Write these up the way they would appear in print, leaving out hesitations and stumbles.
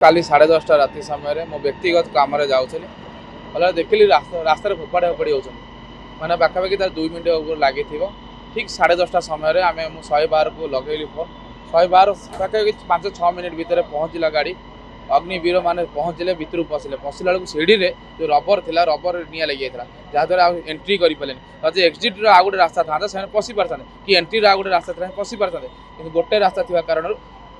काली 10:30 राति समय मो व्यक्तिगत काम जाऊली भले देखिली रास्तार फोपाड़ा फोपाड़ी हो मैंने पाखापाखि तार 2 मिनट लगी ठीक 10:30 समय आम 112 को लगेली फोन 112 पाखापाखि 5-6 मिनट भितर पहुँचला गाड़ी अग्निवीर मैंने पहुँचले भितर पशिले पशिला बेलू सीढ़ी जो रबर थी रबर निआ लगी जाता जहाँद्वारा एंट्री करें जब एक्जिट आउ गोटे रास्ता था से पशि पारता कि एंट्री आउ गोटे रास्ता था पशि पारता कि गोटे रास्ता थी कारण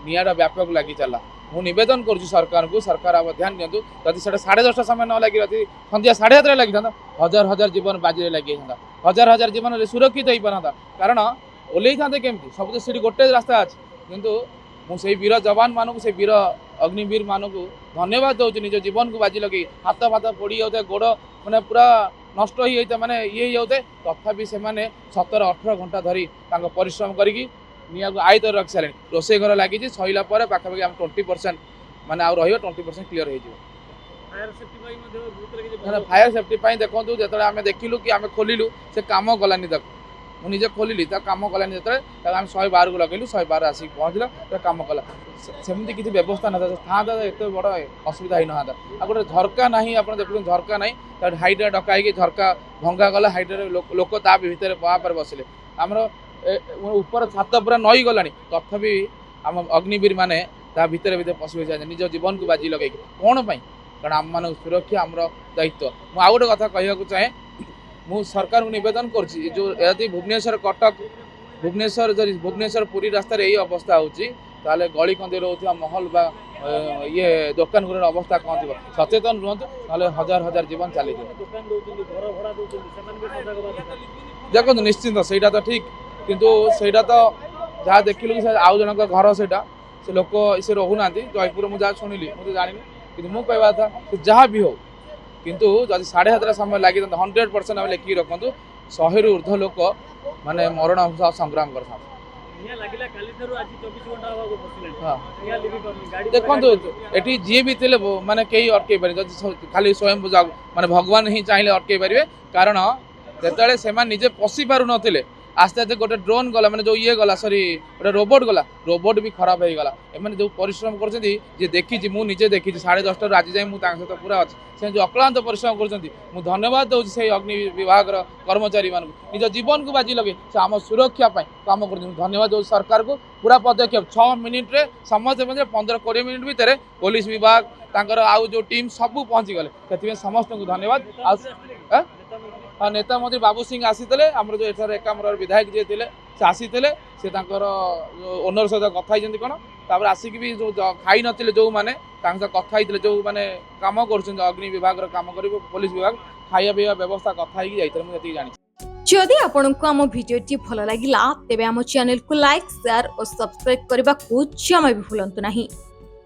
निआटा व्यापक लगी चलला मु नवेदन कर सरकार को सरकार अब ध्यान दिंतु जदि से 10:30 समय न लगी सन्ध्या 7:30 लगी था हजार हजार जीवन बाजी लगी हजार हजार जीवन सुरक्षित हो पारता कारण ओल्लै था केमती सब तो सीढ़ी गोटे रास्ता अच्छे किंतु मुझे वीर जवान मानू से वीर अग्निवीर मानू धन्यवाद दूसरी निज जीवन को बाजी लगे हाथ फाथ पड़ जाते गोड़ मैंने पूरा नष्ट हो जाता मैंने ये होते तथापि से 17-18 घंटा धरी परिश्रम करी निया को आयत रखी सारे रोसे घर लगी सैला पाखापाखि आम 20% माने आउ रही 20% क्लीयर हो फायर सेफ्टी देखो जो आम देखिलु कि आम खोलू से कम गलानी देख मुझे खोलिली कम कलानी जो आम 112 को लगेलु 112 आसिक पहुँचला कम कला सेमती किसी व्यवस्था ना था एत बड़ असुविधा ही ना गोटे झरका ना आप देखुन झरका ना हाइड्रा डकाई झरका भंगा गला हाइड्रा लोक ता भितर पर बसिले आमर ऊपर छात पूरा नई गला तथापि आम अग्निवीर मैंने भितर भितर पशि जाए निज जीवन को बाजी लगे कौन पाई कारण आम मान सुरक्षा आमर दायित्व मुझे आउ गोटे कथा कहूँ चाहे मु सरकार को निवेदन कर भुवनेश्वर कटक भुवनेश्वर पुरी रास्तार यही अवस्था होची गली कंदी रोचा महल बा ये दुकान गुर अवस्था कौन थी सचेतन रुहतु ना हजार हजार जीवन चली देखो निश्चिंत से तो ठीक किंतु सेटा तो जहाँ देखिलु कि आउ जनक घर से लोक से रोना जयपुर मुझे शुणिली मुझे जानी कि मुझे कहवा था जहाँ भी हो किंतु जब 7:30 समय लगी 100% आम लिखिकी रखु 100 रु ऊर्ध्व लोक माने मरण संग्राम कर देखो ये जी भी थे माने कई अटकई पारे खाली स्वयं माने भगवान ही चाहिए अटकई पारे कारण जो से निजे पशि पार नुले आस्ते आस्ते गोटे ड्रोन गला मैंने जो ये गला सॉरी गोटे रोबोट गला रोबोट भी खराब हो गला एम जो परिश्रम कर देखी मुझे देखी 10:30 आज जाए मुझे सहित पूरा अच्छे से जो अक्लांत परिश्रम कर धन्यवाद दूसरी से अग्नि विभाग कर्मचारी मान निज जीवन को बाजी लगे से आम सुरक्षा काम कर धन्यवाद दूसरी सरकार को पूरा पदक्षेप 6 मिनिट समस्त 15-20 मिनिट भितर पुलिस विभाग आउ जो टीम सब पहुँची गले से समस्त को धन्यवाद हाँ नेता मंत्री बाबू सिंह आसीते आम जो एठार एकाम्र विधायक जी थे से आसीते से ओनर सहित कथी कौन तापर आसिक भी जो खाई नी जो मैंने कथा जो मैंने कम कर अग्नि विभाग काम कर पुलिस विभाग खाया पीवा व्यवस्था कथा जाती जानी जदि आपंक आम भिडी भल लगा तेब आम चैनल को लाइक शेयर और सब्सक्राइब करने को जमा भी भूलु नहीं।